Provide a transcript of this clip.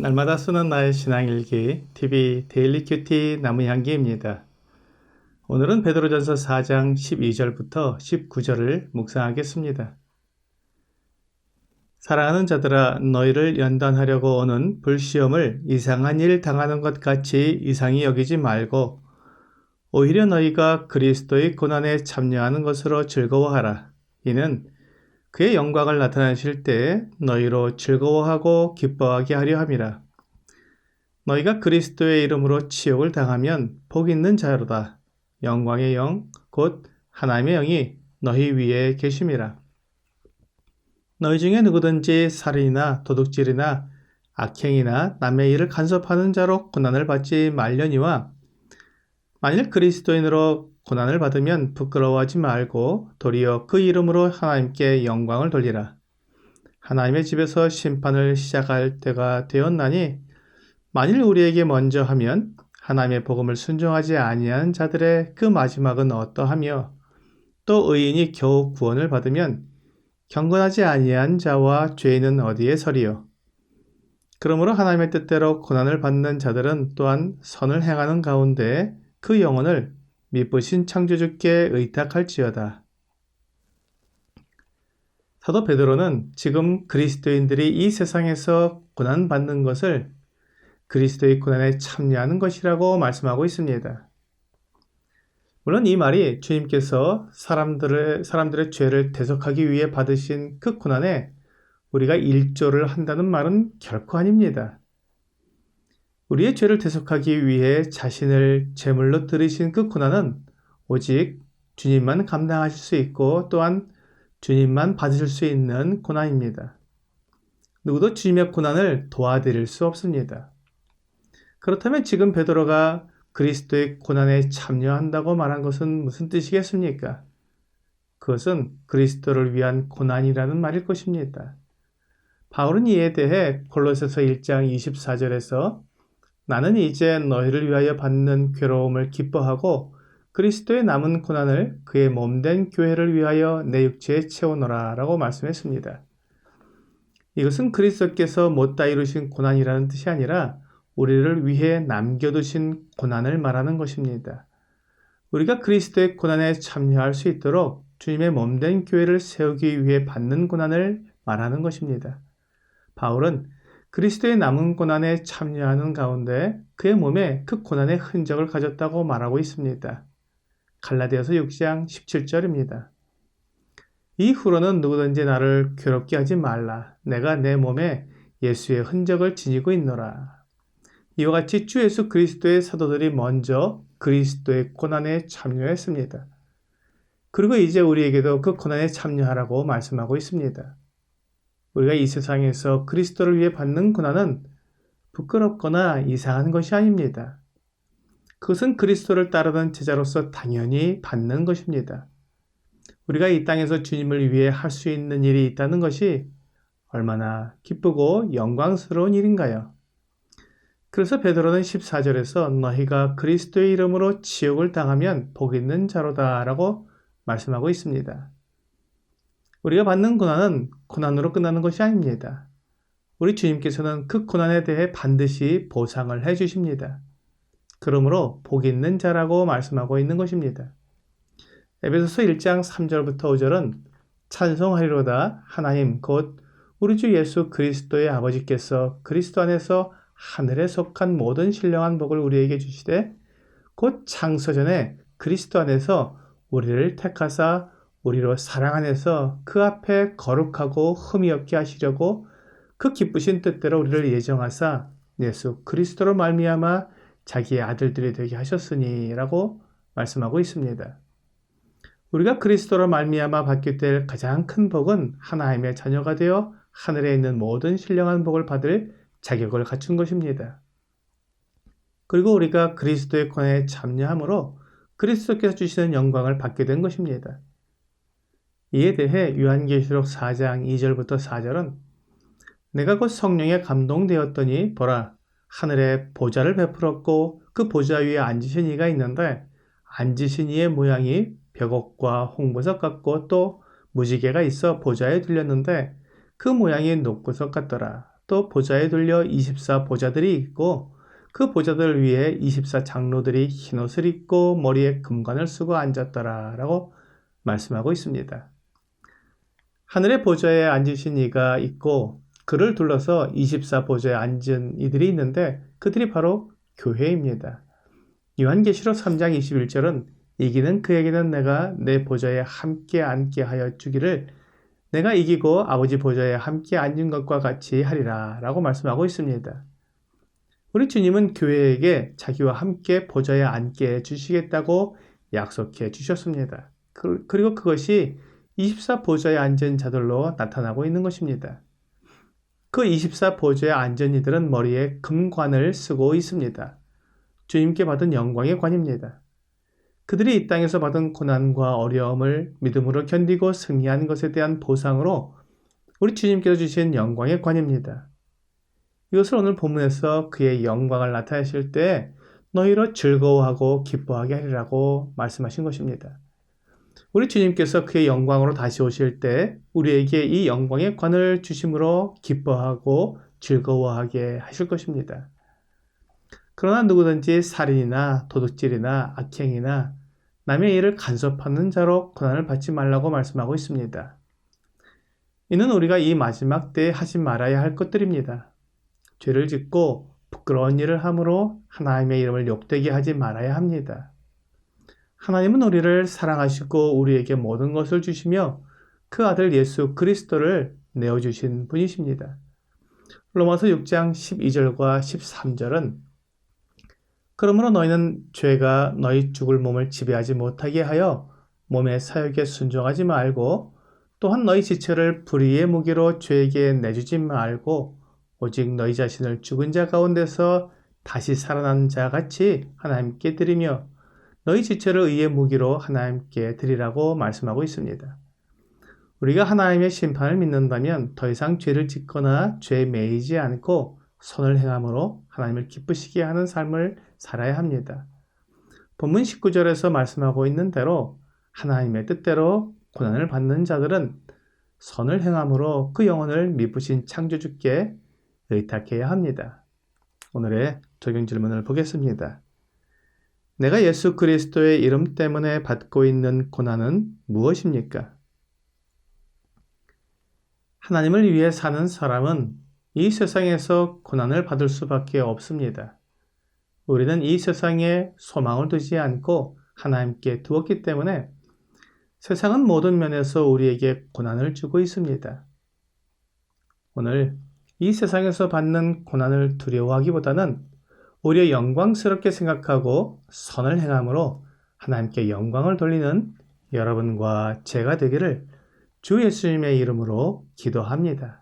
날마다 쓰는 나의 신앙일기 TV 데일리 큐티 나무향기입니다. 오늘은 베드로전서 4장 12절부터 19절을 묵상하겠습니다. 사랑하는 자들아, 너희를 연단하려고 오는 불시험을 이상한 일 당하는 것 같이 이상히 여기지 말고 오히려 너희가 그리스도의 고난에 참여하는 것으로 즐거워하라. 이는 그의 영광을 나타내실 때 너희로 즐거워하고 기뻐하게 하려 함이라. 너희가 그리스도의 이름으로 치욕을 당하면 복 있는 자로다. 영광의 영, 곧 하나님의 영이 너희 위에 계심이라. 너희 중에 누구든지 살인이나 도둑질이나 악행이나 남의 일을 간섭하는 자로 고난을 받지 말려니와, 만일 그리스도인으로 고난을 받으면 부끄러워하지 말고 도리어 그 이름으로 하나님께 영광을 돌리라. 하나님의 집에서 심판을 시작할 때가 되었나니, 만일 우리에게 먼저 하면 하나님의 복음을 순종하지 아니하는 자들의 그 마지막은 어떠하며, 또 의인이 겨우 구원을 받으면 경건하지 아니한 자와 죄인은 어디에 서리요. 그러므로 하나님의 뜻대로 고난을 받는 자들은 또한 선을 행하는 가운데 그 영혼을 미쁘신 창조주께 의탁할지어다. 사도 베드로는 지금 그리스도인들이 이 세상에서 고난받는 것을 그리스도의 고난에 참여하는 것이라고 말씀하고 있습니다. 물론 이 말이 주님께서 사람들의 죄를 대속하기 위해 받으신 그 고난에 우리가 일조를 한다는 말은 결코 아닙니다. 우리의 죄를 대속하기 위해 자신을 제물로 드리신 그 고난은 오직 주님만 감당하실 수 있고, 또한 주님만 받으실 수 있는 고난입니다. 누구도 주님의 고난을 도와드릴 수 없습니다. 그렇다면 지금 베드로가 그리스도의 고난에 참여한다고 말한 것은 무슨 뜻이겠습니까? 그것은 그리스도를 위한 고난이라는 말일 것입니다. 바울은 이에 대해 골로새서 1장 24절에서 나는 이제 너희를 위하여 받는 괴로움을 기뻐하고 그리스도의 남은 고난을 그의 몸된 교회를 위하여 내 육체에 채우노라 라고 말씀했습니다. 이것은 그리스도께서 못다 이루신 고난이라는 뜻이 아니라 우리를 위해 남겨두신 고난을 말하는 것입니다. 우리가 그리스도의 고난에 참여할 수 있도록 주님의 몸된 교회를 세우기 위해 받는 고난을 말하는 것입니다. 바울은 그리스도의 남은 고난에 참여하는 가운데 그의 몸에 그 고난의 흔적을 가졌다고 말하고 있습니다. 갈라디아서 6장 17절입니다. 이후로는 누구든지 나를 괴롭게 하지 말라. 내가 내 몸에 예수의 흔적을 지니고 있노라. 이와 같이 주 예수 그리스도의 사도들이 먼저 그리스도의 고난에 참여했습니다. 그리고 이제 우리에게도 그 고난에 참여하라고 말씀하고 있습니다. 우리가 이 세상에서 그리스도를 위해 받는 고난은 부끄럽거나 이상한 것이 아닙니다. 그것은 그리스도를 따르는 제자로서 당연히 받는 것입니다. 우리가 이 땅에서 주님을 위해 할 수 있는 일이 있다는 것이 얼마나 기쁘고 영광스러운 일인가요? 그래서 베드로는 14절에서 너희가 그리스도의 이름으로 치욕을 당하면 복 있는 자로다 라고 말씀하고 있습니다. 우리가 받는 고난은 고난으로 끝나는 것이 아닙니다. 우리 주님께서는 그 고난에 대해 반드시 보상을 해 주십니다. 그러므로 복 있는 자라고 말씀하고 있는 것입니다. 에베소서 1장 3절부터 5절은 찬송하리로다 하나님 곧 우리 주 예수 그리스도의 아버지께서 그리스도 안에서 하늘에 속한 모든 신령한 복을 우리에게 주시되 곧 창세전에 그리스도 안에서 우리를 택하사 우리로 사랑 안에서 그 앞에 거룩하고 흠이 없게 하시려고 그 기쁘신 뜻대로 우리를 예정하사 예수 그리스도로 말미암아 자기의 아들들이 되게 하셨으니 라고 말씀하고 있습니다. 우리가 그리스도로 말미암아 받게 될 가장 큰 복은 하나님의 자녀가 되어 하늘에 있는 모든 신령한 복을 받을 자격을 갖춘 것입니다. 그리고 우리가 그리스도의 고난에 참여함으로 그리스도께서 주시는 영광을 받게 된 것입니다. 이에 대해 요한계시록 4장 2절부터 4절은 내가 곧 성령에 감동되었더니 보라 하늘에 보좌를 베풀었고 그 보좌 위에 앉으신 이가 있는데 앉으신 이의 모양이 벽옥과 홍보석 같고 또 무지개가 있어 보좌에 들렸는데 그 모양이 녹보석 같더라. 또 보좌에 둘려 24 보좌들이 있고 그 보좌들 위에 24 장로들이 흰옷을 입고 머리에 금관을 쓰고 앉았더라 라고 말씀하고 있습니다. 하늘의 보좌에 앉으신 이가 있고 그를 둘러서 24 보좌에 앉은 이들이 있는데 그들이 바로 교회입니다. 요한계시록 3장 21절은 이기는 그에게는 내가 내 보좌에 함께 앉게 하여 주기를 내가 이기고 아버지 보좌에 함께 앉은 것과 같이 하리라 라고 말씀하고 있습니다. 우리 주님은 교회에게 자기와 함께 보좌에 앉게 해주시겠다고 약속해 주셨습니다. 그리고 그것이 24 보좌에 앉은 자들로 나타나고 있는 것입니다. 그 24 보좌에 앉은 이들은 머리에 금관을 쓰고 있습니다. 주님께 받은 영광의 관입니다. 그들이 이 땅에서 받은 고난과 어려움을 믿음으로 견디고 승리한 것에 대한 보상으로 우리 주님께서 주신 영광의 관입니다. 이것을 오늘 본문에서 그의 영광을 나타내실 때 너희로 즐거워하고 기뻐하게 하리라고 말씀하신 것입니다. 우리 주님께서 그의 영광으로 다시 오실 때 우리에게 이 영광의 관을 주심으로 기뻐하고 즐거워하게 하실 것입니다. 그러나 누구든지 살인이나 도둑질이나 악행이나 남의 일을 간섭하는 자로 고난을 받지 말라고 말씀하고 있습니다. 이는 우리가 이 마지막 때에 하지 말아야 할 것들입니다. 죄를 짓고 부끄러운 일을 함으로 하나님의 이름을 욕되게 하지 말아야 합니다. 하나님은 우리를 사랑하시고 우리에게 모든 것을 주시며 그 아들 예수 그리스도를 내어주신 분이십니다. 로마서 6장 12절과 13절은 그러므로 너희는 죄가 너희 죽을 몸을 지배하지 못하게 하여 몸의 사욕에 순종하지 말고 또한 너희 지체를 불의의 무기로 죄에게 내주지 말고 오직 너희 자신을 죽은 자 가운데서 다시 살아난 자 같이 하나님께 드리며 너희 지체를 의의 무기로 하나님께 드리라고 말씀하고 있습니다. 우리가 하나님의 심판을 믿는다면 더 이상 죄를 짓거나 죄에 매이지 않고 선을 행함으로 하나님을 기쁘시게 하는 삶을 살아야 합니다. 본문 19절에서 말씀하고 있는 대로 하나님의 뜻대로 고난을 받는 자들은 선을 행함으로 그 영혼을 미쁘신 창조주께 의탁해야 합니다. 오늘의 적용 질문을 보겠습니다. 내가 예수 그리스도의 이름 때문에 받고 있는 고난은 무엇입니까? 하나님을 위해 사는 사람은 이 세상에서 고난을 받을 수밖에 없습니다. 우리는 이 세상에 소망을 두지 않고 하나님께 두었기 때문에 세상은 모든 면에서 우리에게 고난을 주고 있습니다. 오늘 이 세상에서 받는 고난을 두려워하기보다는 오히려 영광스럽게 생각하고 선을 행함으로 하나님께 영광을 돌리는 여러분과 제가 되기를 주 예수님의 이름으로 기도합니다.